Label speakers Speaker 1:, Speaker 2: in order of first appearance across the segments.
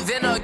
Speaker 1: Venom.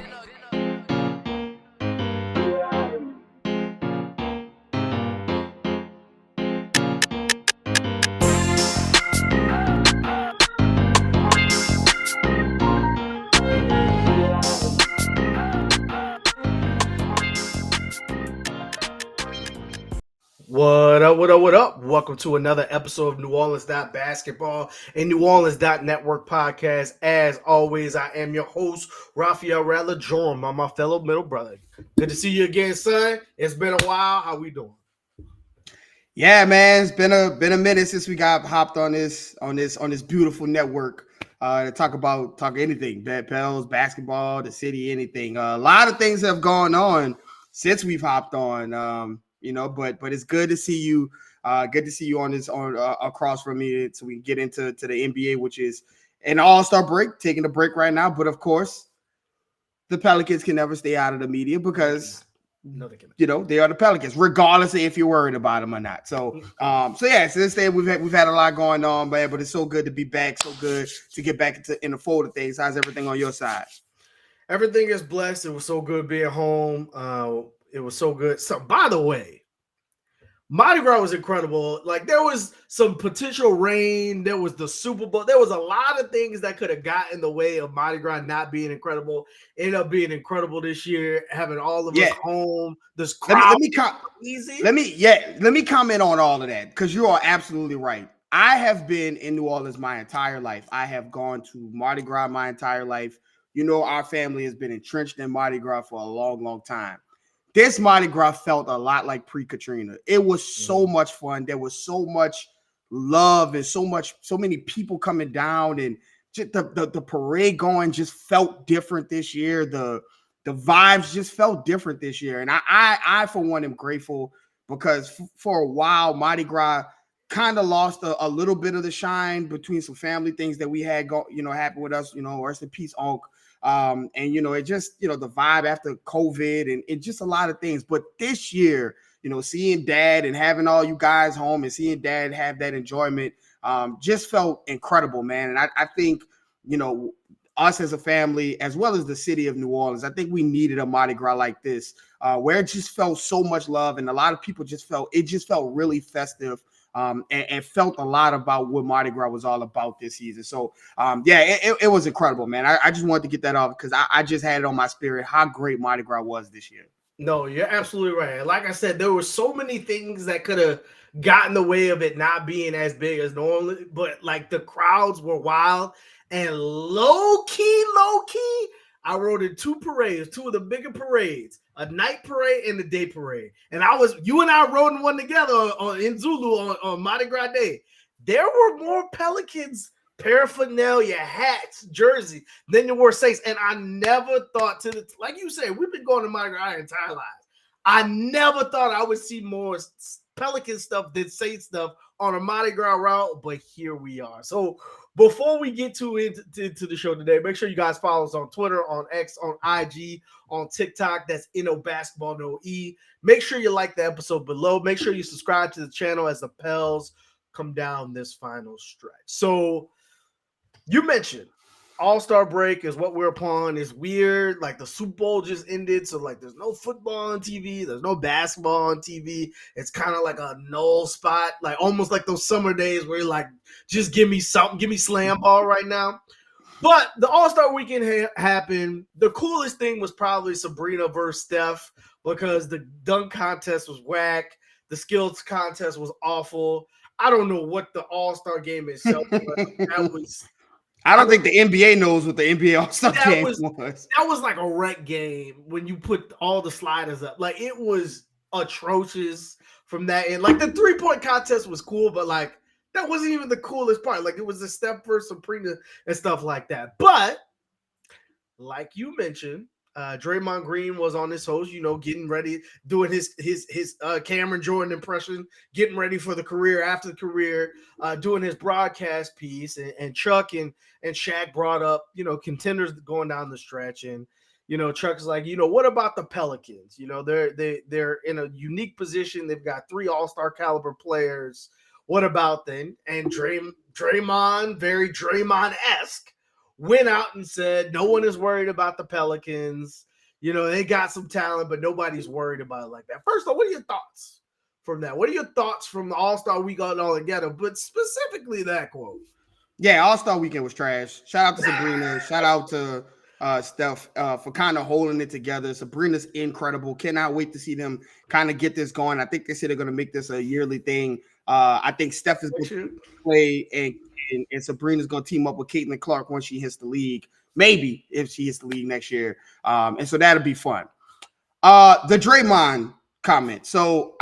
Speaker 2: What up, what up, what up? Welcome to another episode of New Orleans Basketball and New Orleans Network podcast. As always, I am your host, Rafael Rattler, joined by my fellow middle brother. Good to see you again, son. It's been a while. How we doing?
Speaker 3: Yeah, man, it's been a minute since we got hopped on this beautiful network to talk anything, Pels, basketball, the city, anything. A lot of things have gone on since we've hopped on. But it's good to see you. Good to see you on across from me, so we can get into the NBA, which is an All-Star break, taking a break right now. But of course, the Pelicans can never stay out of the media because.
Speaker 2: No, they cannot.
Speaker 3: You know, they are the Pelicans, regardless of if you're worried about them or not. So this day we've had a lot going on, man. But it's so good to be back. So good to get back in the fold of things. How's everything on your side?
Speaker 2: Everything is blessed. It was so good being home. It was so good. So, by the way, Mardi Gras was incredible. Like, there was some potential rain. There was the Super Bowl. There was a lot of things that could have got in the way of Mardi Gras not being incredible. Ended up being incredible this year, having all of us home. This crowd easy.
Speaker 3: Let me comment on all of that, because you are absolutely right. I have been in New Orleans my entire life. I have gone to Mardi Gras my entire life. You know, our family has been entrenched in Mardi Gras for a long, long time. This Mardi Gras felt a lot like pre-Katrina. It was so much fun. There was so much love and so many people coming down, and just the parade going just felt different this year. The vibes just felt different this year. And I for one am grateful, because for a while Mardi Gras kind of lost a little bit of the shine between some family things that we had happen with us, rest in peace, Unc. And it just, the vibe after COVID and just a lot of things. But this year, seeing Dad and having all you guys home and seeing Dad have that enjoyment just felt incredible, man. And I think, us as a family, as well as the city of New Orleans, I think we needed a Mardi Gras like this, where it just felt so much love, and a lot of people felt really festive. And felt a lot about what Mardi Gras was all about this season. So, it was incredible, man. I just wanted to get that off, because I just had it on my spirit how great Mardi Gras was this year.
Speaker 2: No, you're absolutely right. Like I said, there were so many things that could have gotten in the way of it not being as big as normally, but like the crowds were wild and low key. I rode in two of the bigger parades, a night parade and the day parade. And you and I rode in one together in Zulu on Mardi Gras Day. There were more Pelicans paraphernalia, hats, jersey than there were Saints. And I never thought, like you said, we've been going to Mardi Gras our entire lives. I never thought I would see more Pelican stuff than Saints stuff on a Mardi Gras route, but here we are. So before we get into the show today, make sure you guys follow us on Twitter, on X, on IG, on TikTok. That's NO Basketball No E. Make sure you like the episode below. Make sure you subscribe to the channel as the Pels come down this final stretch. So you mentioned All-Star break is what we're upon. It's weird. Like, the Super Bowl just ended, so like there's no football on TV, there's no basketball on TV. It's kind of like a null spot, like almost like those summer days where you're like, just give me something, give me slam ball right now. But the All-Star weekend happened. The coolest thing was probably Sabrina versus Steph, because the dunk contest was whack. The skills contest was awful. I don't know what the All-Star game itself was. That was...
Speaker 3: I don't think the NBA knows what the NBA All-Star game was.
Speaker 2: That was like a rec game when you put all the sliders up. Like, it was atrocious from that end. Like, the 3-point contest was cool, but like, that wasn't even the coolest part. Like, it was the Steph versus Sabrina and stuff like that. But like you mentioned, Draymond Green was on his host, getting ready, doing his Cameron Jordan impression, getting ready for the career after the career, doing his broadcast piece, and Chuck and Shaq brought up, contenders going down the stretch, and Chuck's like, what about the Pelicans? They're in a unique position. They've got 3 All-Star caliber players. What about them? And Draymond, very Draymond-esque, went out and said no one is worried about the Pelicans. They got some talent, but nobody's worried about it like that. First of all, what are your thoughts from that? What are your thoughts from the All-Star weekend all together, but specifically that quote?
Speaker 3: Yeah, All-Star weekend was trash. Shout out to Sabrina. Shout out to Steph for kind of holding it together. Sabrina's incredible. Cannot wait to see them kind of get this going. I think they said they're going to make this a yearly thing. I think Steph is going to play and Sabrina's going to team up with Caitlin Clark once she hits the league. Maybe if she hits the league next year. And so that'll be fun. The Draymond comment. So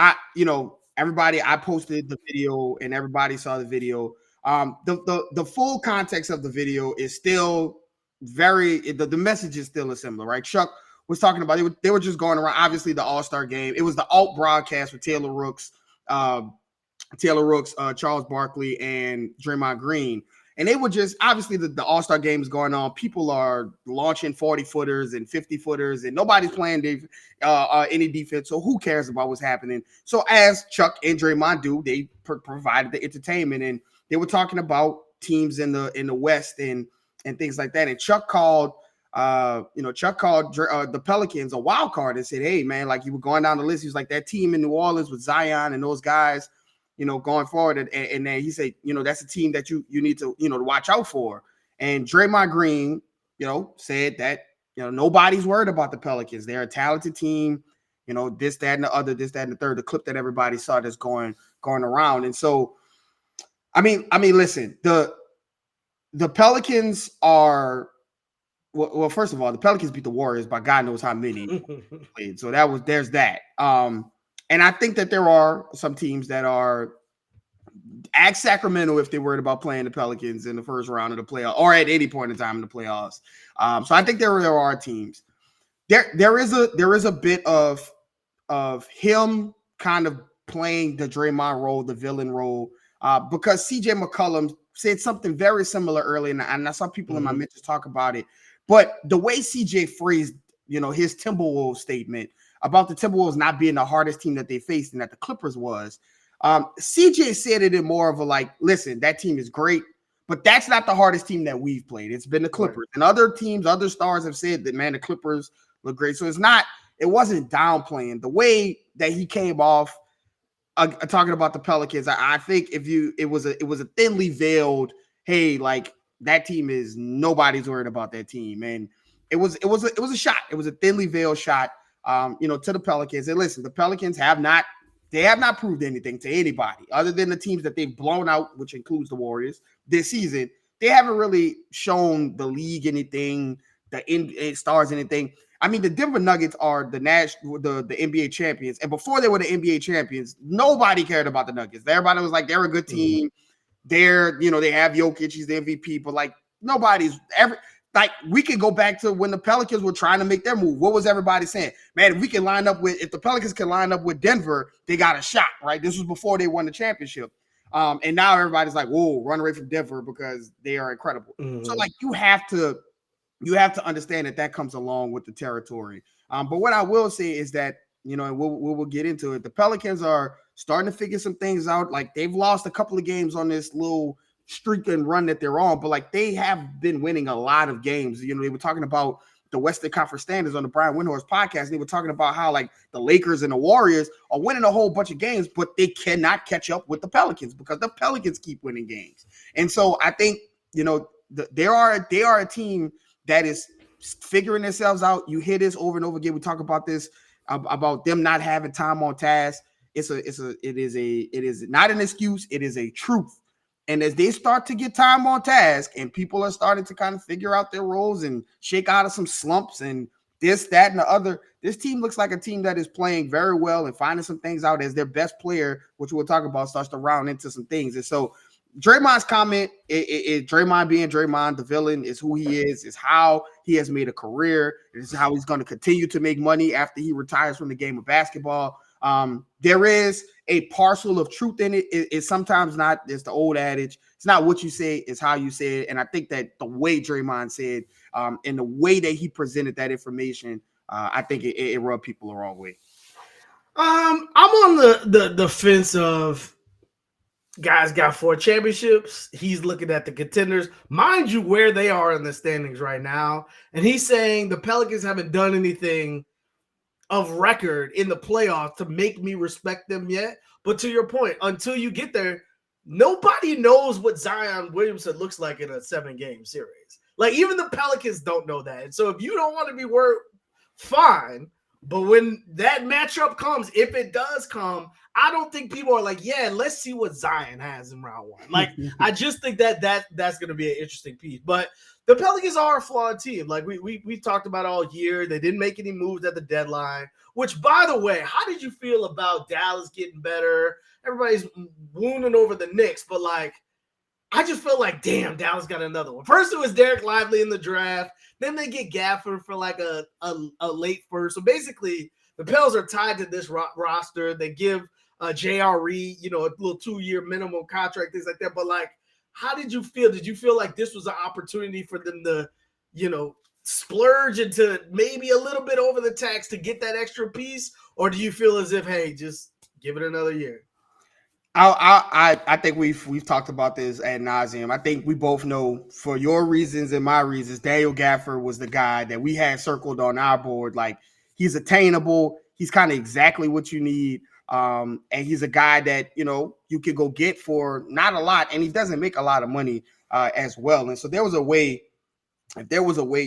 Speaker 3: everybody, I posted the video and everybody saw the video. The full context of the video is still the message is still similar, right? Chuck was talking about they were just going around. Obviously, the All-Star game. It was the alt broadcast with Taylor Rooks, Charles Barkley, and Draymond Green. And they were just obviously the All-Star game is going on. People are launching 40-footers and 50-footers, and nobody's playing any defense. So who cares about what's happening? So as Chuck and Draymond do, they provided the entertainment, and they were talking about teams in the West and things like that. And Chuck called the Pelicans a wild card and said, "Hey man, like you were going down the list." He was like, "That team in New Orleans with Zion and those guys." Going forward. And then he said, that's a team that you need to, to watch out for. And Draymond Green, said that, nobody's worried about the Pelicans. They're a talented team, this, that, and the other, this, that, and the third, the clip that everybody saw that's going around. And so, I mean, listen, the Pelicans are, well, first of all, the Pelicans beat the Warriors by God knows how many played. So there's that. And I think that there are some teams that are ask Sacramento if they're worried about playing the Pelicans in the first round of the playoffs or at any point in time in the playoffs. So I think there are teams. There is a bit of him kind of playing the Draymond role, the villain role, because CJ McCollum said something very similar earlier, and I saw people in my mentions talk about it. But the way CJ phrased, his Timberwolves statement about the Timberwolves not being the hardest team that they faced and that the Clippers was, CJ said it in more of a like, listen, that team is great, but that's not the hardest team that we've played. It's been the Clippers. Right. And other teams, other stars have said that, man, the Clippers look great. So it wasn't downplaying. The way that he came off talking about the Pelicans, I think it was a thinly veiled, hey, like that team is nobody's worried about that team. And it was a shot. It was a thinly veiled shot. To the Pelicans. And listen, the Pelicans have not proved anything to anybody other than the teams that they've blown out, which includes the Warriors this season. They haven't really shown the league anything, the stars anything. I mean, the Denver Nuggets are the NBA champions. And before they were the NBA champions, nobody cared about the Nuggets. Everybody was like, they're a good team. They're, they have Jokic, he's the MVP, but like nobody's ever. Like we could go back to when the Pelicans were trying to make their move. What was everybody saying? Man, if the Pelicans can line up with Denver, they got a shot, right? This was before they won the championship. And now everybody's like, whoa, run away from Denver because they are incredible. So like you have to understand that comes along with the territory. But what I will say is that, and we'll get into it. The Pelicans are starting to figure some things out. Like they've lost a couple of games on this little streak and run that they're on, but like they have been winning a lot of games. They were talking about the Western Conference standings on the Brian Windhorst podcast, and they were talking about how like the Lakers and the Warriors are winning a whole bunch of games, but they cannot catch up with the Pelicans because the Pelicans keep winning games. And so I think they are a team that is figuring themselves out. You hear this over and over again. We talk about this about them not having time on task. It is not an excuse. It is a truth. And as they start to get time on task and people are starting to kind of figure out their roles and shake out of some slumps and this, that, and the other, this team looks like a team that is playing very well and finding some things out as their best player, which we'll talk about, starts to round into some things. And so Draymond's comment, Draymond being Draymond, the villain, is who he is how he has made a career. This is how he's going to continue to make money after he retires from the game of basketball. There is a parcel of truth in it. It's sometimes not. It's the old adage. It's not what you say, it's how you say it. And I think that the way Draymond said, and the way that he presented that information, I think it rubbed people the wrong way.
Speaker 2: I'm on the fence of Guys got 4 championships. He's looking at the contenders. Mind you, where they are in the standings right now. And he's saying the Pelicans haven't done anything of record in the playoffs to make me respect them yet. But to your point, until you get there, nobody knows what Zion Williamson looks like in a 7-game series. Like, even the Pelicans don't know that. And so if you don't want to be worried, fine. But when that matchup comes, if it does come, I don't think people are like, yeah, let's see what Zion has in round 1. Like, I just think that's going to be an interesting piece. But the Pelicans are a flawed team. Like we talked about all year. They didn't make any moves at the deadline, which, by the way, how did you feel about Dallas getting better? Everybody's wounding over the Knicks, but like, I just feel like, damn, Dallas got another one. First, it was Derek Lively in the draft. Then they get Gafford for like a late first. So basically, the Pels are tied to this roster. They give J.R. Reed, a little 2-year minimum contract, things like that. But like, how did you feel? Did you feel like this was an opportunity for them to, splurge into maybe a little bit over the tax to get that extra piece? Or do you feel as if, hey, just give it another year?
Speaker 3: I think we've talked about this ad nauseum. I think we both know, for your reasons and my reasons, Daniel Gafford was the guy that we had circled on our board. Like, he's attainable. He's kind of exactly what you need. And he's a guy that, you could go get for not a lot, and he doesn't make a lot of money as well. And so there was a way,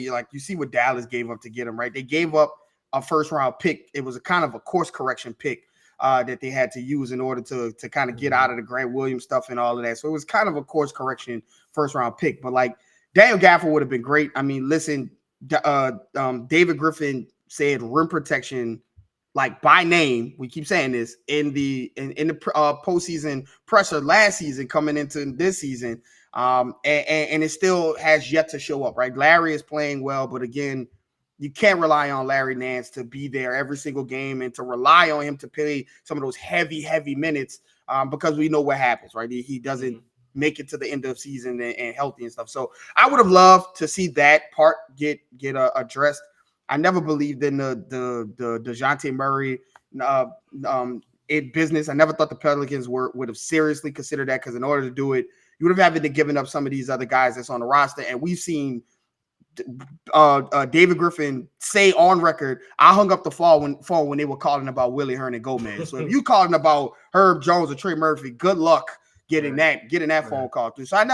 Speaker 3: like, you see what Dallas gave up to get him, right? They gave up a first round pick. It was a kind of a course correction pick that they had to use in order to kind of get out of the Grant Williams stuff and all of that. So it was kind of a course correction first round pick. But like, Daniel Gafford would have been great. I mean, listen, David Griffin said rim protection, like, by name. We keep saying this in the postseason presser last season coming into this season. And it still has yet to show up, right? Larry is playing well, but again, you can't rely on Larry Nance to be there every single game and to rely on him to play some of those heavy minutes because we know what happens, right? He doesn't make it to the end of the season and healthy and stuff. So I would have loved to see that part get addressed. I never believed in the DeJounte Murray business. I never thought the Pelicans would have seriously considered that, because in order to do it, you would have had to given up some of these other guys that's on the roster. And we've seen David Griffin say on record, I hung up the phone when they were calling about Willie Hernan Gomez. So if you calling about Herb Jones or Trey Murphy, good luck getting that phone call through. So I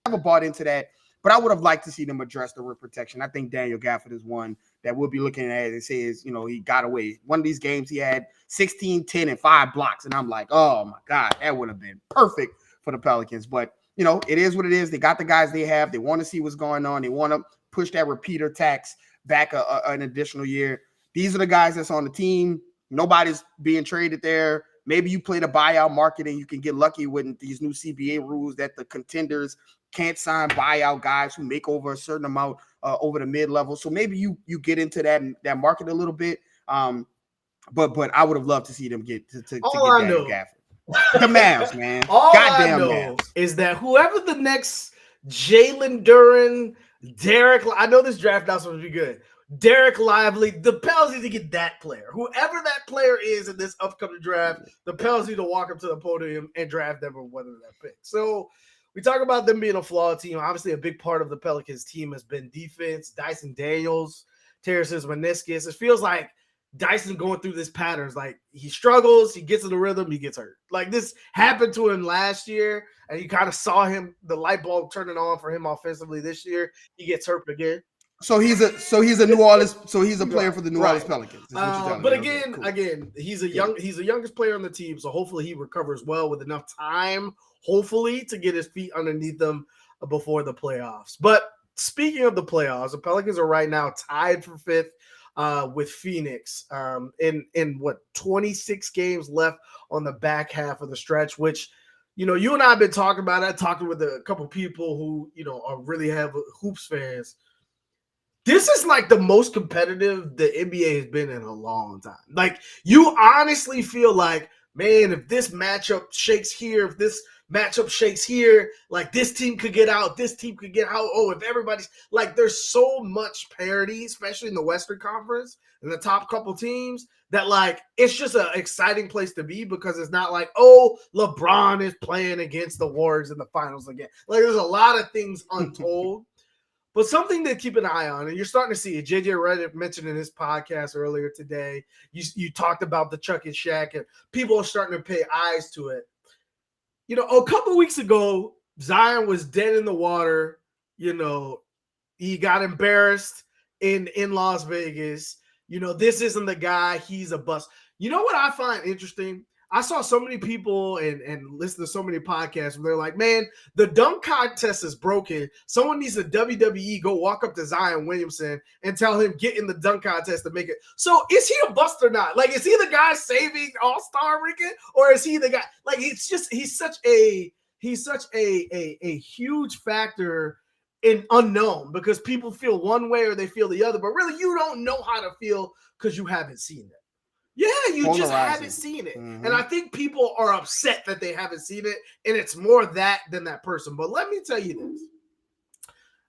Speaker 3: never bought into that, but I would have liked to see them address the rim protection. I think Daniel Gafford is one that we'll be looking at and says, he got away. One of these games he had 16, 10, and 5 blocks. And I'm like, oh my God, that would have been perfect for the Pelicans. But it is what it is. They got the guys they have. They want to see what's going on. They want to push that repeater tax back an additional year. These are the guys that's on the team. Nobody's being traded there. Maybe you play the buyout market and you can get lucky with these new CBA rules that the contenders can't sign buyout guys who make over a certain amount over the mid-level. So maybe you get into that market a little bit. But I would have loved to see them get to get Daniel Gafford. The Mavs, man.
Speaker 2: All Goddamn I know Mavs. Is that whoever the next Jalen Duren, Derek, I know this draft not supposed to be good. Derek Lively, the Pels need to get that player. Whoever that player is in this upcoming draft, the Pels need to walk up to the podium and draft them or whether that pick. So we talk about them being a flawed team. Obviously, a big part of the Pelicans team has been defense. Dyson Daniels tears his meniscus. It feels like Dyson going through this patterns. Like, he struggles, he gets in the rhythm, he gets hurt. Like, this happened to him last year, and you kind of saw him, the light bulb turning on for him offensively this year. He gets hurt again.
Speaker 3: So he's a New Orleans. So he's a player for the New Orleans Pelicans.
Speaker 2: But again, he's the youngest player on the team. So hopefully he recovers well with enough time, hopefully, to get his feet underneath him before the playoffs. But speaking of the playoffs, the Pelicans are right now tied for 5th. With Phoenix in 26 games left on the back half of the stretch, which, you and I have been talking about. I talked with a couple people who, are really have hoops fans. This is like the most competitive the NBA has been in a long time. Like, you honestly feel like man, if this matchup shakes here, if this matchup shakes here, like this team could get out, this team could get out. Oh, if everybody's like, there's so much parity, especially in the Western Conference and the top couple teams, that like it's just an exciting place to be because it's not like, oh, LeBron is playing against the Warriors in the finals again. Like there's a lot of things untold. But something to keep an eye on, and you're starting to see it. JJ Redick mentioned in his podcast earlier today. You talked about the Chuck and Shaq, and people are starting to pay eyes to it. You know, a couple weeks ago, Zion was dead in the water. You know, he got embarrassed in Las Vegas. You know, this isn't the guy. He's a bust. You know what I find interesting? I saw so many people and listen to so many podcasts where they're like, man, the dunk contest is broken. Someone needs to WWE go walk up to Zion Williamson and tell him get in the dunk contest to make it. So is he a bust or not? Like, is he the guy saving All-Star Rican, or is he the guy? Like, it's just he's such a huge factor in unknown because people feel one way or they feel the other, but really you don't know how to feel because you haven't seen it. Yeah, you just haven't seen it. Mm-hmm. And I think people are upset that they haven't seen it, and it's more that than that person. But let me tell you this.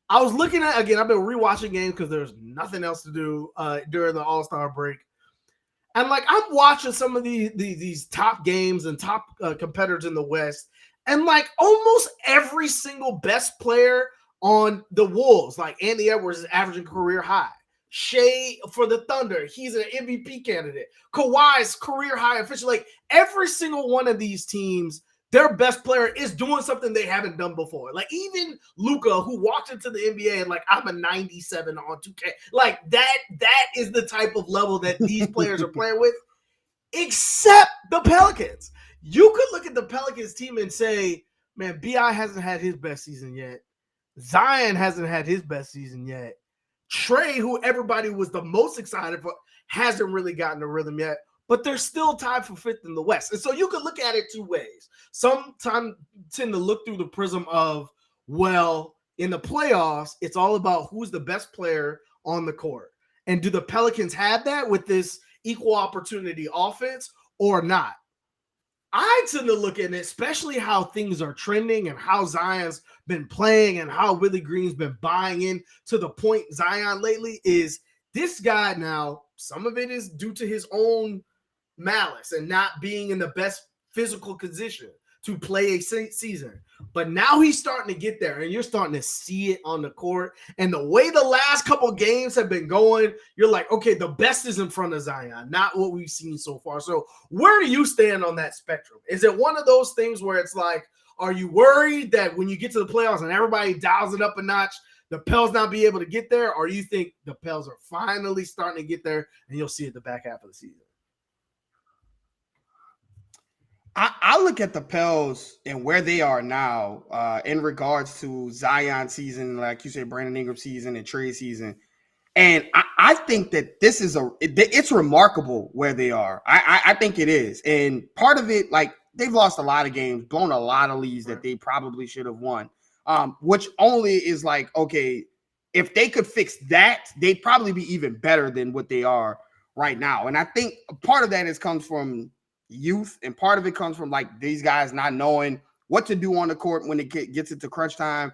Speaker 2: I was looking at, again, I've been rewatching games because there's nothing else to do during the All-Star break. And, like, I'm watching some of these top games and top competitors in the West, and, like, almost every single best player on the Wolves, like Anthony Edwards is averaging career high. Shea for the Thunder, he's an MVP candidate. Kawhi's career high official. Like every single one of these teams, their best player is doing something they haven't done before. Like even Luka, who walked into the NBA and like I'm a 97 on 2K. Like that is the type of level that these players are playing with, except the Pelicans. You could look at the Pelicans team and say, man, BI hasn't had his best season yet. Zion hasn't had his best season yet. Trey, who everybody was the most excited for, hasn't really gotten the rhythm yet, but they're still tied for fifth in the West. And so you could look at it two ways. Sometimes tend to look through the prism of, well, in the playoffs, it's all about who's the best player on the court. And do the Pelicans have that with this equal opportunity offense or not? I tend to look at it, especially how things are trending and how Zion's been playing and how Willie Green's been buying in to the point Zion lately is this guy now, some of it is due to his own malice and not being in the best physical condition to play a season. But now he's starting to get there and you're starting to see it on the court. And the way the last couple games have been going, you're like, okay, the best is in front of Zion, not what we've seen so far. So where do you stand on that spectrum? Is it one of those things where it's like, are you worried that when you get to the playoffs and everybody dials it up a notch, the Pels not be able to get there? Or do you think the Pels are finally starting to get there and you'll see it the back half of the season?
Speaker 3: I look at the Pels and where they are now in regards to Zion season, like you said, Brandon Ingram season and Trey season. And I think that this is it's remarkable where they are. I think it is. And part of it, like they've lost a lot of games, blown a lot of leads that they probably should have won, which only is like, okay, if they could fix that, they'd probably be even better than what they are right now. And I think part of that comes from youth, and part of it comes from like these guys not knowing what to do on the court when it gets into crunch time.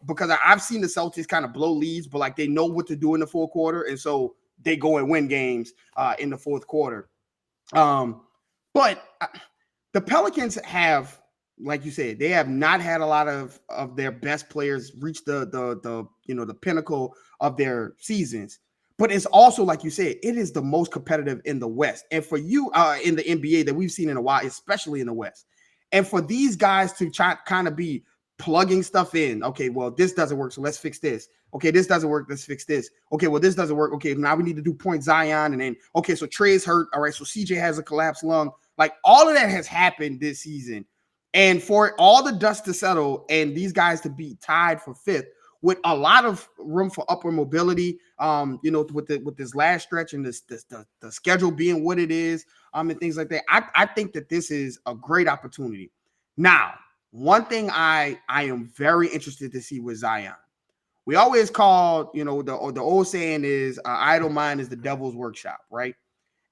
Speaker 3: Because I've seen the Celtics kind of blow leads, but like they know what to do in the fourth quarter, and so they go and win games in the fourth quarter. But the Pelicans have, like you said, they have not had a lot of their best players reach the pinnacle of their seasons. But it's also, like you said, it is the most competitive in the West. And for you in the NBA that we've seen in a while, especially in the West. And for these guys to kind of be plugging stuff in. Okay, well, this doesn't work, so let's fix this. Okay, this doesn't work, let's fix this. Okay, well, this doesn't work. Okay, now we need to do point Zion. And then, okay, so Trey's hurt. All right, so CJ has a collapsed lung. Like, all of that has happened this season. And for all the dust to settle and these guys to be tied for fifth, with a lot of room for upward mobility, with this last stretch and the schedule being what it is, and things like that, I think that this is a great opportunity. Now, one thing I am very interested to see with Zion. We always call, the old saying is idle mind is the devil's workshop, right?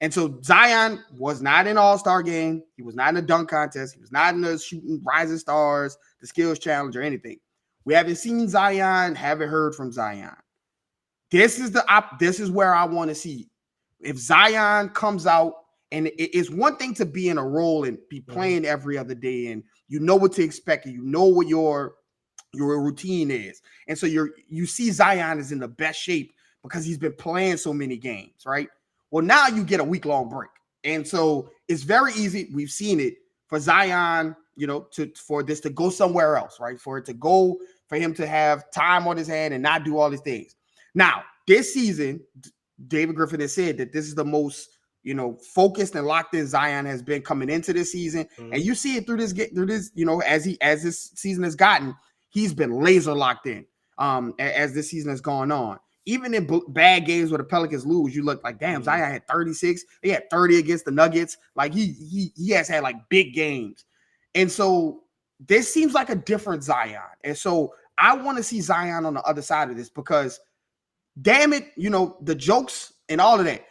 Speaker 3: And so Zion was not in All-Star game. He was not in the dunk contest. He was not in the shooting Rising Stars, the skills challenge, or anything. We haven't seen Zion, haven't heard from Zion. This is where I want to see. If Zion comes out, and it's one thing to be in a role and be playing every other day, and you know what to expect, and you know what your routine is. And so you see Zion is in the best shape because he's been playing so many games, right? Well, now you get a week-long break. And so it's very easy. We've seen it for Zion, for this to go somewhere else, right? For him to have time on his hand and not do all these things. Now, this season, David Griffin has said that this is the most, focused and locked in Zion has been coming into this season. And you see it through this, as this season has gotten, he's been laser locked in as this season has gone on. Even in bad games where the Pelicans lose, you look like, damn, Zion had 36. He had 30 against the Nuggets. Like he has had like big games. And so this seems like a different Zion. And so I want to see Zion on the other side of this because, damn it, the jokes and all of that.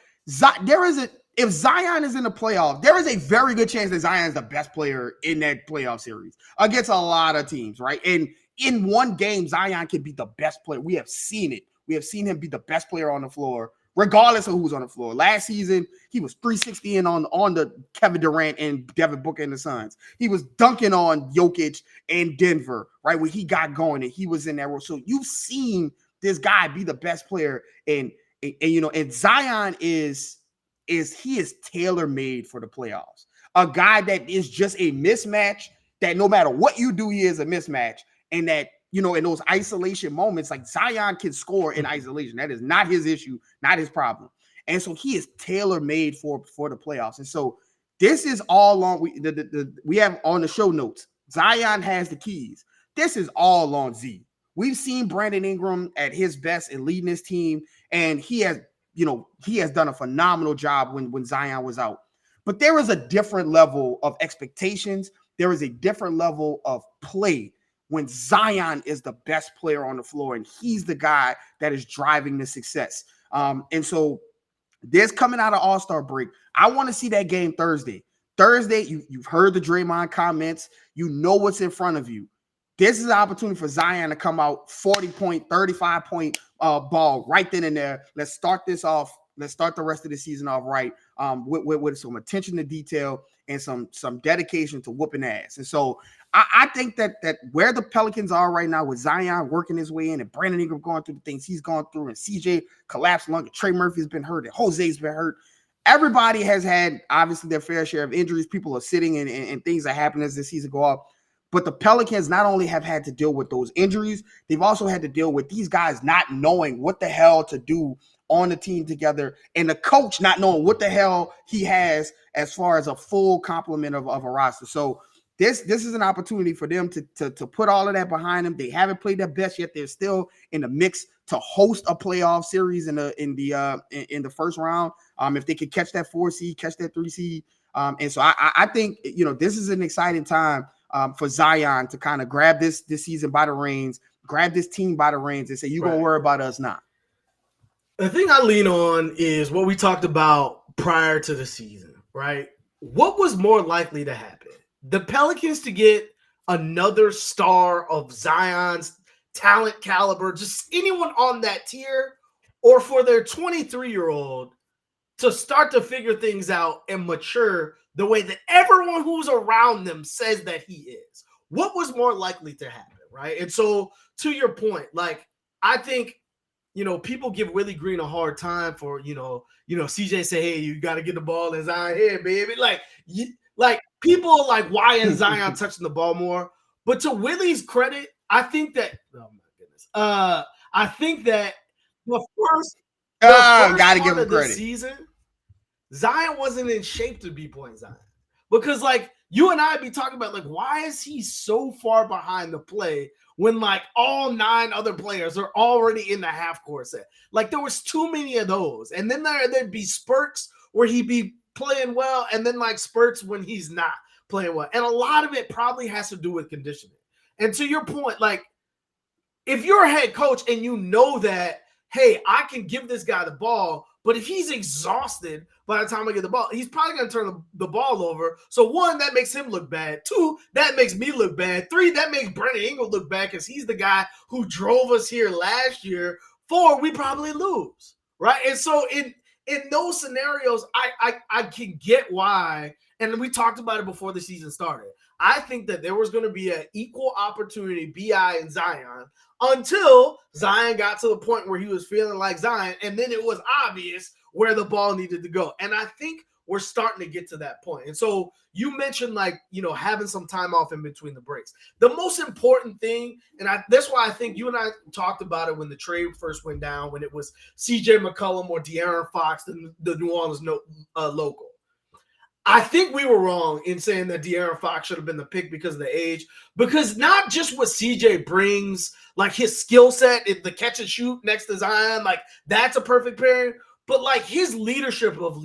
Speaker 3: If Zion is in the playoff, there is a very good chance that Zion is the best player in that playoff series against a lot of teams, right? And in one game, Zion can be the best player. We have seen it. We have seen him be the best player on the floor, regardless of who's on the floor. Last season, he was 360 in on the Kevin Durant and Devin Booker and the Suns. He was dunking on Jokic and Denver, right, when he got going, and he was in that role. So you've seen this guy be the best player, and Zion is tailor-made for the playoffs. A guy that is just a mismatch, that no matter what you do, he is a mismatch, and that in those isolation moments, like Zion can score in isolation. That is not his issue, not his problem. And so he is tailor-made for the playoffs. And so this is all on. We have on the show notes. Zion has the keys. This is all on Z. We've seen Brandon Ingram at his best and leading his team, and he has done a phenomenal job when Zion was out. But there is a different level of expectations. There is a different level of play when Zion is the best player on the floor, and he's the guy that is driving the success. And so this coming out of All-Star break, I want to see that game Thursday. Thursday, you've heard the Draymond comments. You know what's in front of you. This is an opportunity for Zion to come out 40-point, 35-point ball right then and there. Let's start this off. Let's start the rest of the season off right with some attention to detail and some dedication to whooping ass. And so I think that where the Pelicans are right now with Zion working his way in and Brandon Ingram going through the things he's gone through and CJ collapsed lung, and Trey Murphy's been hurt and Jose's been hurt. Everybody has had obviously their fair share of injuries. People are sitting and things that happen as the season go off. But the Pelicans not only have had to deal with those injuries, they've also had to deal with these guys not knowing what the hell to do on the team together, and the coach not knowing what the hell he has as far as a full complement of a roster. So this is an opportunity for them to put all of that behind them. They haven't played their best yet. They're still in the mix to host a playoff series in the first round. If they could catch that 4 seed, catch that 3 seed. And so I think this is an exciting time for Zion to kind of grab this season by the reins, grab this team by the reins, and say, "You're gonna worry about us now."
Speaker 2: The thing I lean on is what we talked about prior to the season, right? What was more likely to happen? The Pelicans to get another star of Zion's talent caliber, just anyone on that tier, or for their 23-year-old to start to figure things out and mature the way that everyone who's around them says that he is. What was more likely to happen, right? And so to your point, like, I think, people give Willie Green a hard time for, CJ say, hey, you got to get the ball in Zion here, baby. Like people are like, why is Zion touching the ball more? But to Willie's credit, I think that, oh my goodness. I think that the first
Speaker 3: gotta give him credit.
Speaker 2: Season, Zion wasn't in shape to be playing Zion. Because like you and I be talking about, like, why is he so far behind the play when like all 9 other players are already in the half court set? Like there was too many of those. And then there'd be spurts where he'd be playing well, and then like spurts when he's not playing well. And a lot of it probably has to do with conditioning. And to your point, like if you're a head coach and you know that, hey, I can give this guy the ball, But if he's exhausted by the time I get the ball, he's probably going to turn the ball over. So 1, that makes him look bad. 2, that makes me look bad. 3, that makes Brandon Ingram look bad because he's the guy who drove us here last year. 4, we probably lose, right? And so in those scenarios, I can get why, and we talked about it before the season started. I think that there was going to be an equal opportunity, BI and Zion, until Zion got to the point where he was feeling like Zion, and then it was obvious where the ball needed to go. And I think we're starting to get to that point. And so you mentioned, like, having some time off in between the breaks. The most important thing, and that's why I think you and I talked about it when the trade first went down, when it was CJ McCollum or De'Aaron Fox, the New Orleans local. I think we were wrong in saying that De'Aaron Fox should have been the pick because of the age, because not just what CJ brings, like his skill set, the catch and shoot next to Zion, like that's a perfect pairing, but like his leadership of,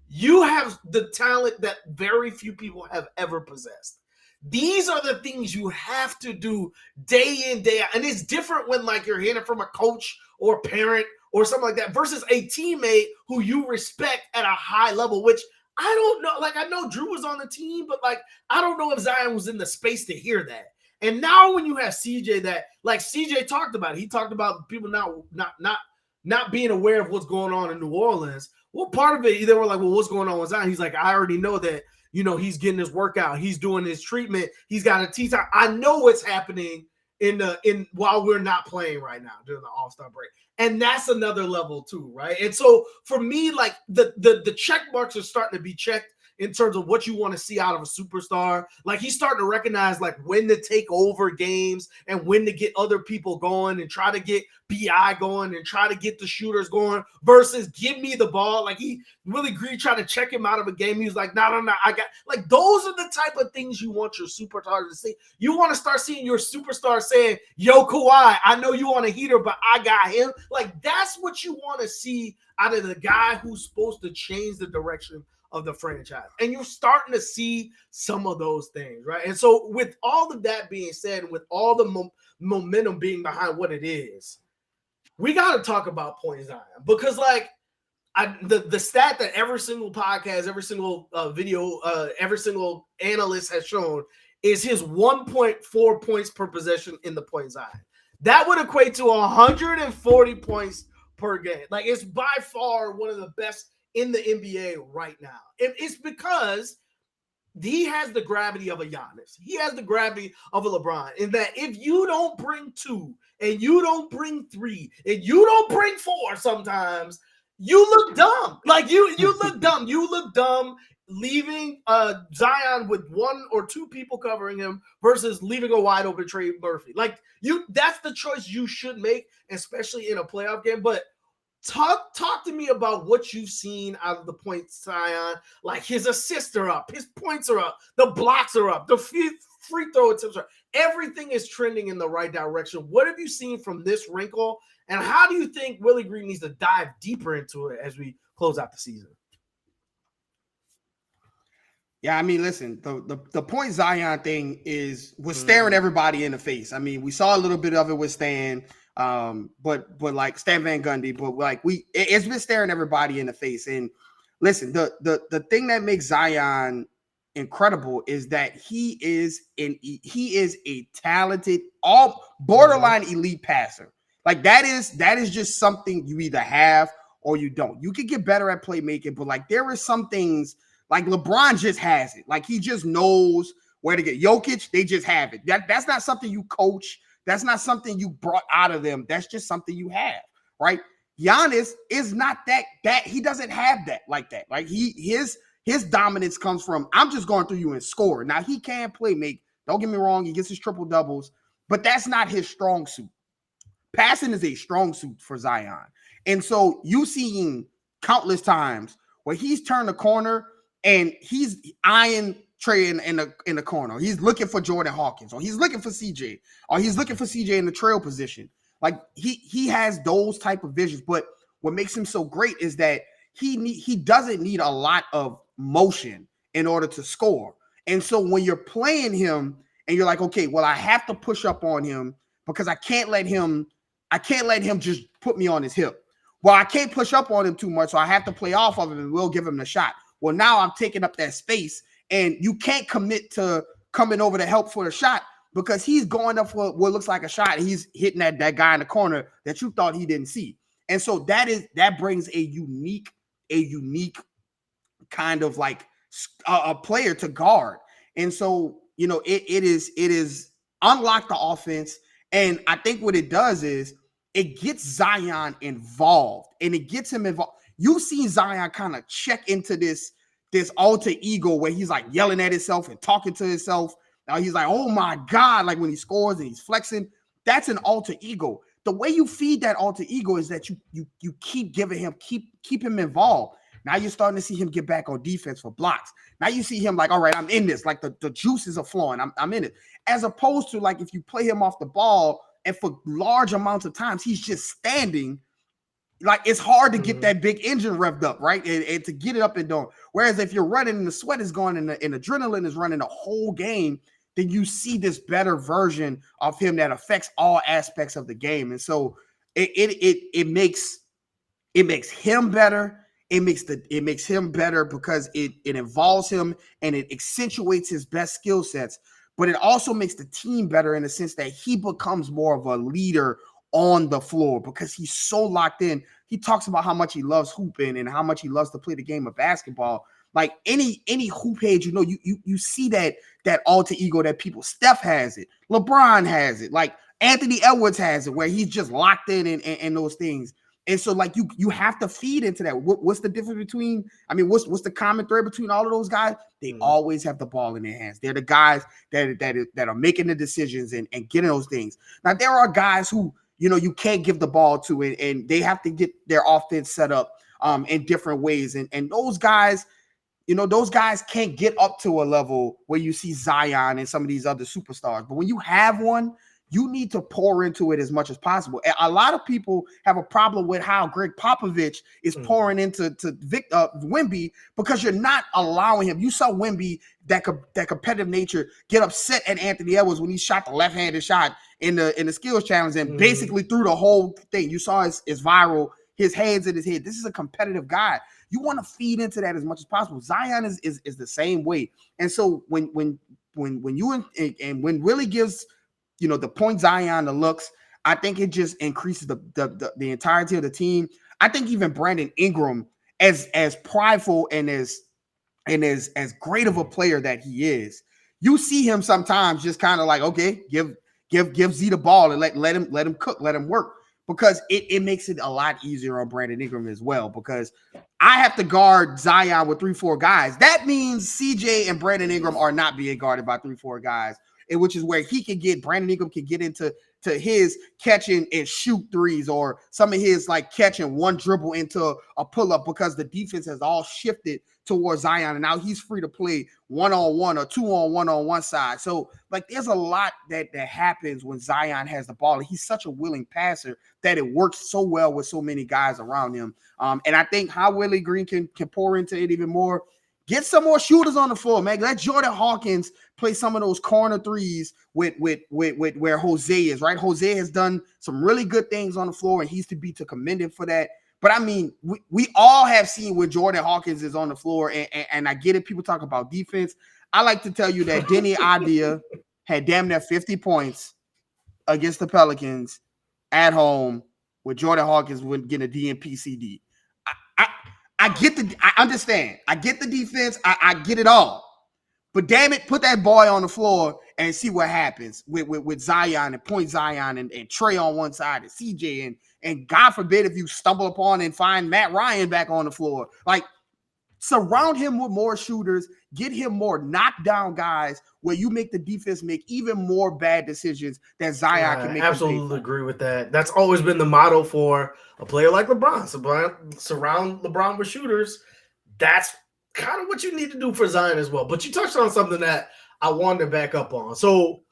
Speaker 2: you have the talent that very few people have ever possessed. These are the things you have to do day in, day out. And it's different when like you're hearing it from a coach or a parent or something like that versus a teammate who you respect at a high level, which I don't know. Like, I know Drew was on the team, but like, I don't know if Zion was in the space to hear that. And now when you have CJ, that like CJ talked about it, he talked about people not being aware of what's going on in New Orleans. Well, part of it, they were like, well, what's going on with Zion? He's like, I already know that, he's getting his workout. He's doing his treatment. He's got a tea time. I know what's happening while we're not playing right now during the All-Star break. And that's another level too, right? And so for me, like the check marks are starting to be checked in terms of what you want to see out of a superstar. Like he's starting to recognize like when to take over games and when to get other people going and try to get BI going and try to get the shooters going versus give me the ball. Like Willie Green tried to check him out of a game. He was like, no, I got, like, those are the type of things you want your superstar to see. You want to start seeing your superstar saying, yo, Kawhi, I know you want a heater, but I got him. Like, that's what you want to see out of the guy who's supposed to change the direction of the franchise. And you're starting to see some of those things, right? And so with all of that being said, with all the momentum being behind what it is, we got to talk about point Zion, because like the stat that every single podcast, every single video, every single analyst has shown is his 1.4 points per possession in the point Zion. That would equate to 140 points per game. Like, it's by far one of the best in the NBA right now. And it's because he has the gravity of a Giannis. He has the gravity of a LeBron, in that if you don't bring 2 and you don't bring 3 and you don't bring 4 sometimes, you look dumb. Like you look dumb. You look dumb leaving Zion with 1 or 2 people covering him versus leaving a wide open Trey Murphy. Like, that's the choice you should make, especially in a playoff game. But talk to me about what you've seen out of the point Zion. Like, his assists are up, his points are up, the blocks are up, the free throw attempts are up. Everything is trending in the right direction. What have you seen from this wrinkle? And how do you think Willie Green needs to dive deeper into it as we close out the season?
Speaker 3: Yeah, I mean, listen, the point Zion thing was staring everybody in the face. I mean, we saw a little bit of it with Stan, but like Stan Van Gundy, but like it's been staring everybody in the face. And listen, the thing that makes Zion incredible is that he is a talented, all borderline elite passer. Like, that is just something you either have or you don't. You can get better at playmaking, but like, there are some things, like LeBron just has it. Like, he just knows where to get. Jokic, they just have it. That's not something you coach. That's not something you brought out of them. That's just something you have, right? Giannis is not that he doesn't have that like that. Like, his dominance comes from, I'm just going through you and score. Now, he can play make. Don't get me wrong. He gets his triple doubles, but that's not his strong suit. Passing is a strong suit for Zion. And so you seen countless times where he's turned the corner and he's eyeing Trey in the corner. He's looking for Jordan Hawkins, or he's looking for CJ, or he's looking for CJ in the trail position. Like, he has those type of visions. But what makes him so great is that he doesn't need a lot of motion in order to score. And so when you're playing him and you're like, okay, well, I have to push up on him because I can't let him just put me on his hip. well, I can't push up on him too much, so I have to play off of him and we'll give him the shot. Well, now I'm taking up that space, and you can't commit to coming over to help for the shot because he's going up for what looks like a shot. He's hitting that guy in the corner that you thought he didn't see. And so that brings a unique kind of like a player to guard. And so, it is unlock the offense. And I think what it does is it gets Zion involved, and it gets him involved. You've seen Zion kind of check into this alter ego where he's like yelling at himself and talking to himself. Now he's like, oh my God, like when he scores and he's flexing, that's an alter ego. The way you feed that alter ego is that you keep giving him, keep him involved. Now you're starting to see him get back on defense for blocks. Now you see him like, all right, I'm in this. Like the juices are flowing. I'm in it. As opposed to like if you play him off the ball and for large amounts of times he's just standing, like it's hard to get that big engine revved up, right? And to get it up and down. Whereas if you're running and the sweat is going and adrenaline is running the whole game, then you see this better version of him that affects all aspects of the game. And so it makes him better. It makes him better because it involves him and it accentuates his best skill sets. But it also makes the team better in the sense that he becomes more of a leader on the floor because he's so locked in. He talks about how much he loves hooping and how much he loves to play the game of basketball. Like any hoop head, you see that alter ego that people. Steph has it, LeBron has it, like Anthony Edwards has it, where he's just locked in those things. And so, like you have to feed into that. What's the difference between? I mean, what's the common thread between all of those guys? They always have the ball in their hands. They're the guys that are making the decisions and getting those things. Now, there are guys who you can't give the ball to, and they have to get their offense set up in different ways. And those guys, those guys can't get up to a level where you see Zion and some of these other superstars. But when you have one, you need to pour into it as much as possible. A lot of people have a problem with how Greg Popovich is pouring into Wemby because you're not allowing him. You saw Wemby, that competitive nature, get upset at Anthony Edwards when he shot the left-handed shot in the skills challenge and basically threw the whole thing. You saw his viral, his hands in his head. This is a competitive guy. You want to feed into that as much as possible. Zion is the same way. And so when you and when Willie gives the point Zion the looks, I think it just increases the entirety of the team. I think even Brandon Ingram, as prideful and as great of a player that he is, you see him sometimes just kind of like, okay, give Z the ball and let him cook, let him work, because it makes it a lot easier on Brandon Ingram as well, because I have to guard Zion with 3-4 guys. That means CJ and Brandon Ingram are not being guarded by 3-4 guys, which is where Brandon Ingram can get into his catching and shoot threes, or some of his like catching one dribble into a pull-up, because the defense has all shifted towards Zion, and now he's free to play 1-on-1 or 2-on-1 on one side. So like there's a lot that happens when Zion has the ball, and he's such a willing passer that it works so well with so many guys around him. And I think how Willie Green can pour into it even more. Get some more shooters on the floor, man. Let Jordan Hawkins play some of those corner threes with where Jose is, right? Jose has done some really good things on the floor, and he's to be commended for that. But I mean, we all have seen when Jordan Hawkins is on the floor, and I get it. People talk about defense. I like to tell you that Denny Idea had damn near 50 points against the Pelicans at home with Jordan Hawkins getting a DNP CD. I understand. I get the defense. I get it all. But damn it, put that boy on the floor and see what happens with Zion and point Zion and Trey on one side and CJ and God forbid if you stumble upon and find Matt Ryan back on the floor. Like, surround him with more shooters, get him more knockdown guys where you make the defense make even more bad decisions that Zion can make.
Speaker 2: I absolutely agree with that. That's always been the motto for a player like LeBron. Surround LeBron with shooters. That's kind of what you need to do for Zion as well. But you touched on something that I wanted to back up on. So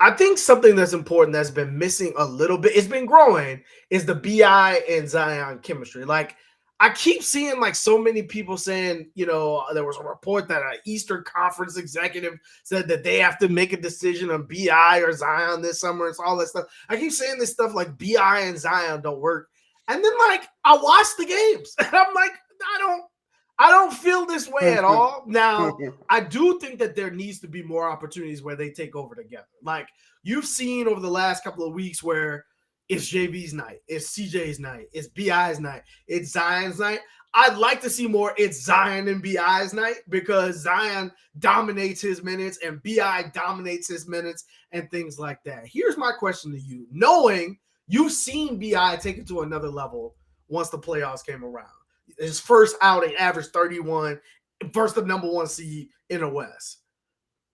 Speaker 2: I think something that's important that's been missing a little bit, it's been growing, is the BI and Zion chemistry. Like, I keep seeing like so many people saying, there was a report that an Eastern Conference executive said that they have to make a decision on BI or Zion this summer. It's all that stuff. I keep saying this stuff like BI and Zion don't work. And then like I watch the games and I'm like, I don't feel this way at all. Now, I do think that there needs to be more opportunities where they take over together. Like you've seen over the last couple of weeks where it's JV's night, it's CJ's night, it's BI's night, it's Zion's night. I'd like to see more it's Zion and BI's night because Zion dominates his minutes and BI dominates his minutes and things like that. Here's my question to you. Knowing you've seen BI take it to another level once the playoffs came around. His first outing averaged 31 versus the number one seed in the West.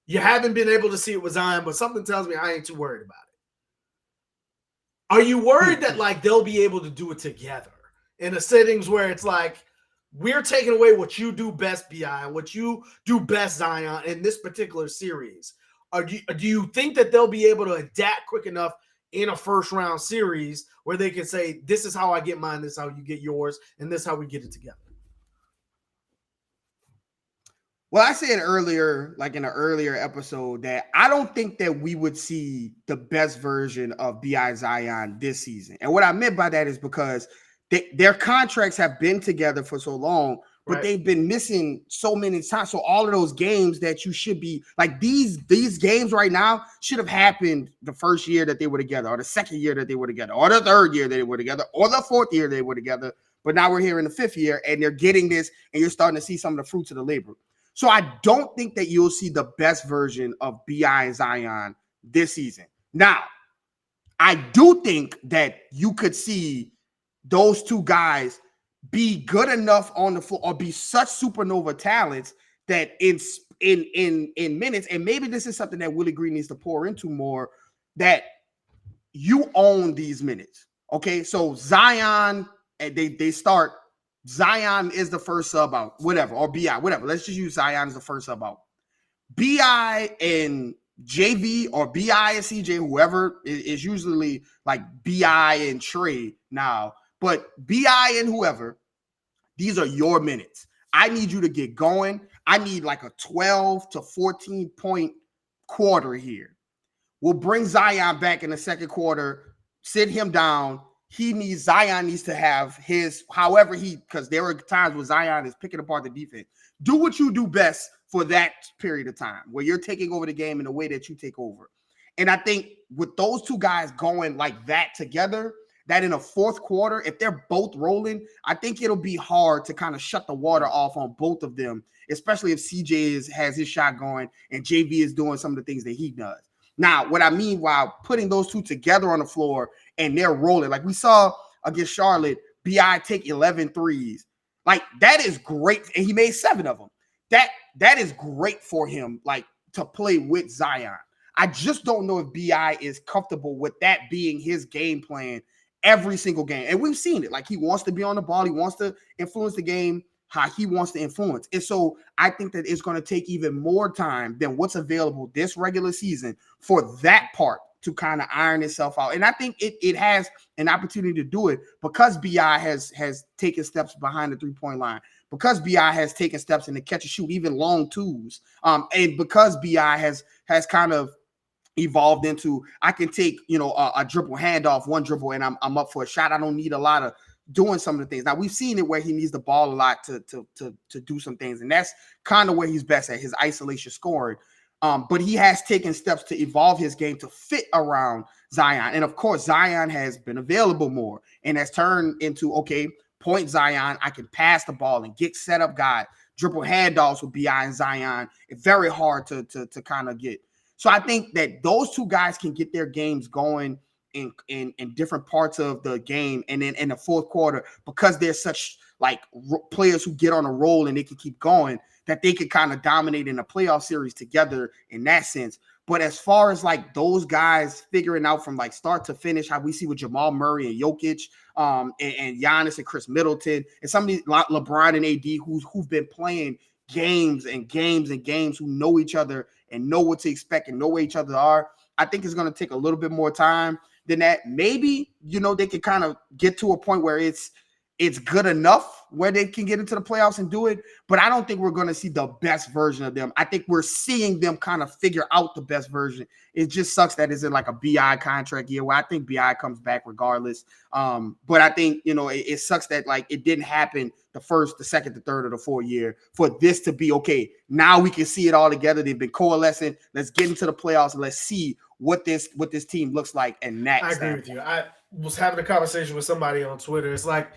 Speaker 2: You haven't been able to see it with Zion, but something tells me I ain't too worried about it. Are you worried that like they'll be able to do it together in the settings where it's like we're taking away what you do best, BI, and what you do best, Zion, in this particular series? Do you think that they'll be able to adapt quick enough in a first round series where they can say, this is how I get mine, this is how you get yours, and this is how we get it together?
Speaker 3: Well, I said earlier, like in an earlier episode, that I don't think that we would see the best version of B.I. Zion this season. And what I meant by that is because their contracts have been together for so long, but they've been missing so many times. So all of those games that you should be like these games right now should have happened the first year that they were together, or the second year that they were together, or the third year they were together, or the fourth year they were together. But now we're here in the fifth year and they're getting this and you're starting to see some of the fruits of the labor. So I don't think that you'll see the best version of B.I. and Zion this season. Now, I do think that you could see those two guys be good enough on the floor or be such supernova talents that in minutes, and maybe this is something that Willie Green needs to pour into more, that you own these minutes. Okay, so Zion, and they start, Zion is the first sub out, whatever, or BI, whatever. Let's just use Zion as the first sub out. BI and JV or BI and CJ, whoever is usually like BI and Trey now, but BI and whoever, these are your minutes. I need you to get going. I need like a 12 to 14 point quarter here. We'll bring Zion back in the second quarter, sit him down. Zion needs to have his, however because there are times where Zion is picking apart the defense. Do what you do best for that period of time where you're taking over the game in the way that you take over. And I think with those two guys going like that together, that in a fourth quarter, if they're both rolling, I think it'll be hard to kind of shut the water off on both of them, especially if CJ has his shot going and JV is doing some of the things that he does. Now, what I mean while putting those two together on the floor and they're rolling, like we saw against Charlotte, BI take 11 threes. Like that is great. And he made 7 of them. That is great for him, like to play with Zion. I just don't know if BI is comfortable with that being his game plan every single game. And we've seen it. Like he wants to be on the ball. He wants to influence the game how he wants to influence. And so I think that it's going to take even more time than what's available this regular season for that part to kind of iron itself out. And I think it has an opportunity to do it because BI has taken steps behind the 3-point line, because BI has taken steps in the catch and shoot, even long twos. And because BI has kind of evolved into, I can take, a dribble handoff, one dribble, and I'm up for a shot. I don't need a lot of doing some of the things. Now we've seen it where he needs the ball a lot to do some things. And that's kind of where he's best at, his isolation scoring. But he has taken steps to evolve his game to fit around Zion. And of course, Zion has been available more and has turned into, okay, point Zion. I can pass the ball and get set up guys, dribble handoffs with BI and Zion. It's very hard to kind of get. So I think that those two guys can get their games going in different parts of the game. And then in the fourth quarter, because they're such like players who get on a roll and they can keep going, that they could kind of dominate in a playoff series together in that sense. But as far as like those guys figuring out from like start to finish, how we see with Jamal Murray and Jokic and Giannis and Chris Middleton and some of these LeBron and AD who've been playing games and games and games, who know each other and know what to expect and know where each other are. I think it's going to take a little bit more time than that. Maybe, they can kind of get to a point where it's it's good enough where they can get into the playoffs and do it. But I don't think we're going to see the best version of them. I think we're seeing them kind of figure out the best version. It just sucks that it's in like a BI contract year where I think BI comes back regardless. But I think, it sucks that like it didn't happen the first, the second, the third, or the fourth year for this to be okay. Now we can see it all together. They've been coalescing. Let's get into the playoffs and let's see what this team looks like. And next,
Speaker 2: I agree with you. I was having a conversation with somebody on Twitter. It's like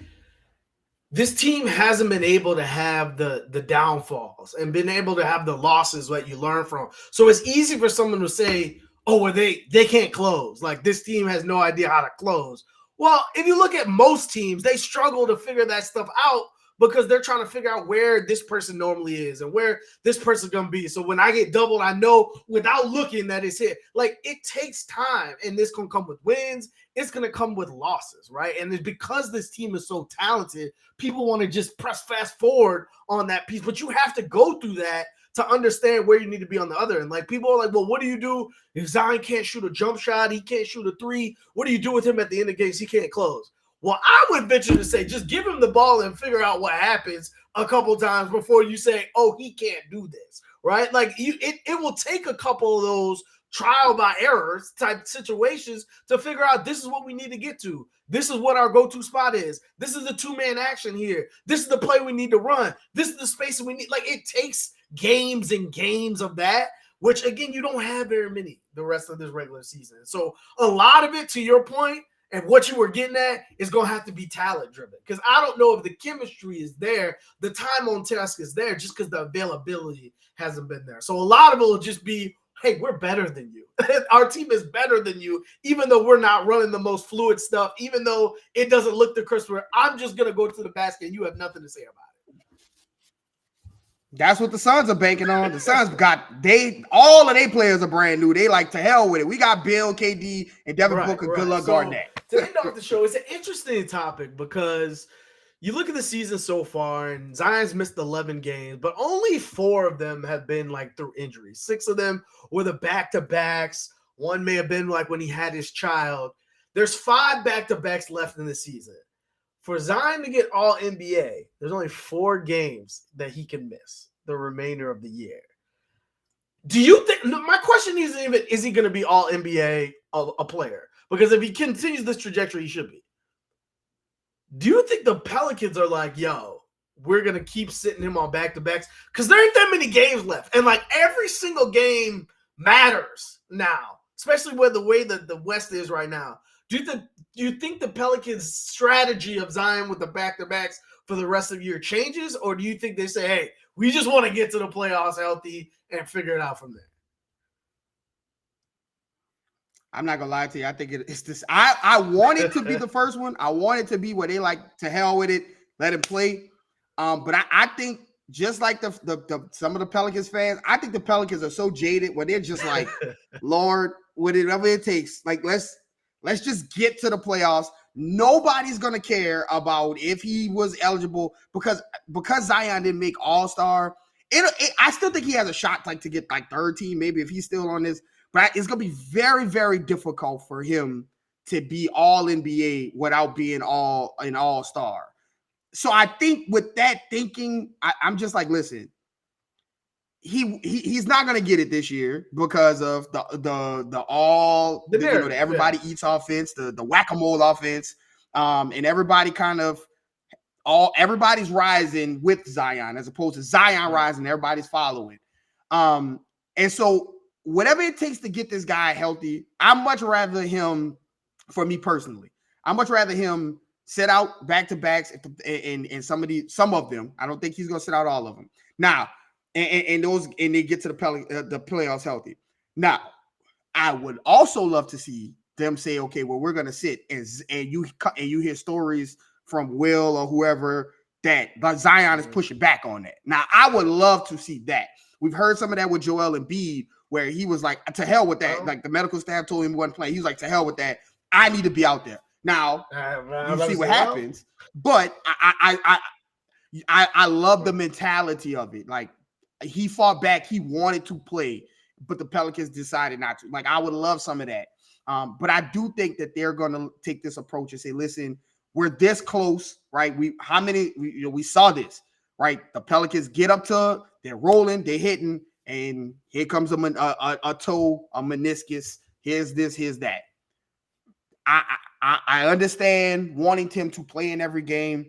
Speaker 2: this team hasn't been able to have the downfalls and been able to have the losses that you learn from. So it's easy for someone to say, oh, well, they can't close. Like this team has no idea how to close. Well, if you look at most teams, they struggle to figure that stuff out because they're trying to figure out where this person normally is and where this person's going to be. So when I get doubled, I know without looking that it's hit. Like it takes time, and this can come with wins. It's going to come with losses, right? And it's because this team is so talented, people want to just press fast forward on that piece, but you have to go through that to understand where you need to be on the other end. Like people are like, well, what do you do if Zion can't shoot a jump shot? He can't shoot a three. What do you do with him at the end of games? He can't close. Well, I would venture to say just give him the ball and figure out what happens a couple times before you say, oh, he can't do this, right? Like it will take a couple of those trial by errors type situations to figure out this is what we need to get to. This is what our go-to spot is. This is the two-man action here. This is the play we need to run. This is the space we need. Like it takes games and games of that, which again, you don't have very many the rest of this regular season. So a lot of it, to your point, and what you were getting at is going to have to be talent driven because I don't know if the chemistry is there, the time on task is there, just because the availability hasn't been there. So a lot of it will just be, hey, we're better than you. Our team is better than you, even though we're not running the most fluid stuff, even though it doesn't look the crisper. I'm just going to go to the basket and you have nothing to say about it.
Speaker 3: That's what the Suns are banking on. The Suns all of their players are brand new. They like to hell with it. We got Bill, KD, and Devin Booker. Good luck guarding that.
Speaker 2: To end off the show, it's an interesting topic because you look at the season so far, and Zion's missed 11 games, but only 4 of them have been like through injuries. 6 of them were the back-to-backs. One may have been like when he had his child. There's 5 back-to-backs left in the season. For Zion to get all NBA, there's only 4 games that he can miss the remainder of the year. Do you think, my question isn't even, is he going to be all NBA a player? Because if he continues this trajectory, he should be. Do you think the Pelicans are like, yo, we're going to keep sitting him on back-to-backs? Because there ain't that many games left. And like every single game matters now, especially with the way that the West is right now. Do you think the Pelicans' strategy of Zion with the back-to-backs for the rest of the year changes? Or do you think they say, hey, we just want to get to the playoffs healthy and figure it out from there?
Speaker 3: I'm not going to lie to you. I think it's this. I want it to be the first one. I want it to be where they like to hell with it, let him play. But I think just like the some of the Pelicans fans, I think the Pelicans are so jaded where they're just like, Lord, whatever it takes. Like, let's just get to the playoffs. Nobody's going to care about if he was eligible because Zion didn't make All-Star. I still think he has a shot like to get like third team, maybe if he's still on this. But it's going to be very, very difficult for him to be all NBA without being an all-star. So I think with that thinking, I'm just like, listen, he's not going to get it this year because of the everybody eats offense, the whack-a-mole offense, and everybody everybody's rising with Zion as opposed to Zion rising, everybody's following. And so whatever it takes to get this guy healthy, I'm much rather him, for me personally, I'm much rather him sit out back-to-backs and some of them. I don't think he's going to sit out all of them. Now, and they get to the playoffs healthy. Now, I would also love to see them say, okay, well, we're going to sit and you hear stories from Will or whoever that Zion is pushing back on that. Now, I would love to see that. We've heard some of that with Joel Embiid, where he was like, to hell with that. Like the medical staff told him he wasn't playing. He was like, to hell with that. I need to be out there. Now, you see what happens. But I love the mentality of it. Like, he fought back. He wanted to play, but the Pelicans decided not to. Like, I would love some of that. But I do think that they're going to take this approach and say, listen, We're this close, right? We saw this, right? The Pelicans get up to, they're rolling, they're hitting, and here comes a toe, a meniscus. Here's this, here's that. I understand wanting Tim to play in every game.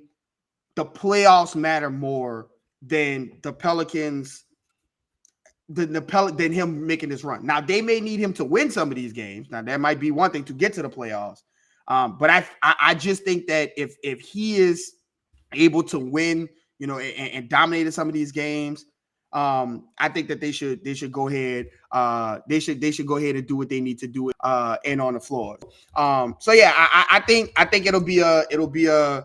Speaker 3: The playoffs matter more than the Pelicans, than him making this run. Now they may need him to win some of these games. Now that might be one thing to get to the playoffs. But I just think that if he is able to win, and dominate in some of these games, I think that they should go ahead. They should go ahead and do what they need to do and on the floor. So yeah, I think it'll be a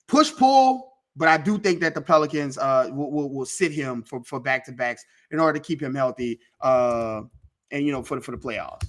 Speaker 3: push pull, but I do think that the Pelicans will sit him for back to backs in order to keep him healthy, and for the playoffs.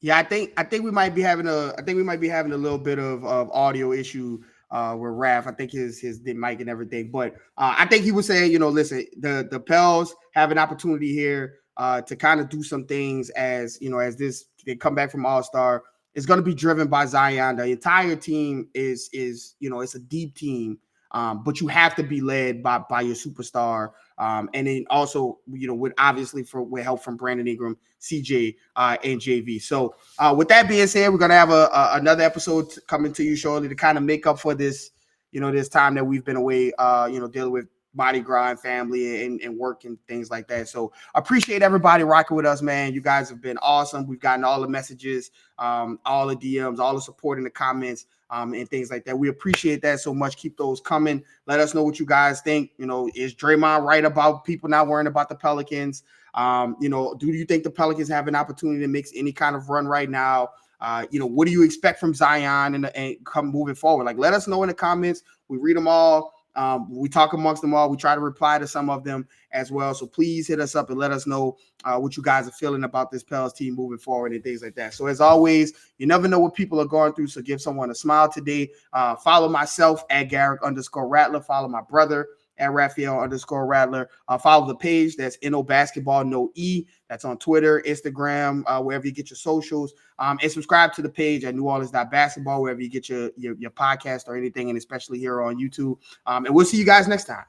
Speaker 3: Yeah, I think we might be having a little bit of audio issue with Raph. I think his mic and everything, but I think he was saying, listen, the Pels have an opportunity here to kind of do some things as they come back from All-Star. It's going to be driven by Zion. The entire team is it's a deep team, but you have to be led by your superstar. And then also, with help from Brandon Ingram, CJ, and JV. So with that being said, we're going to have another episode coming to you shortly to kind of make up for this, this time that we've been away, dealing with Mardi Gras and family and work and things like that. So appreciate everybody rocking with us, man. You guys have been awesome. We've gotten all the messages, all the DMs, all the support in the comments, and things like that. We appreciate that so much. Keep those coming. Let us know what you guys think. Is Draymond right about people not worrying about the Pelicans? Do you think the Pelicans have an opportunity to make any kind of run right now? What do you expect from Zion and come moving forward? Like, let us know in the comments. We read them all. We talk amongst them all. We try to reply to some of them as well. So please hit us up and let us know what you guys are feeling about this Pels team moving forward and things like that. So as always, you never know what people are going through. So give someone a smile today. Follow myself at Garrick_Rattler. Follow my brother at Raphael_Rattler. Follow the page. That's NO Basketball, no E. That's on Twitter, Instagram, wherever you get your socials. And subscribe to the page at NewOrleans.basketball, wherever you get your podcast or anything, and especially here on YouTube. And we'll see you guys next time.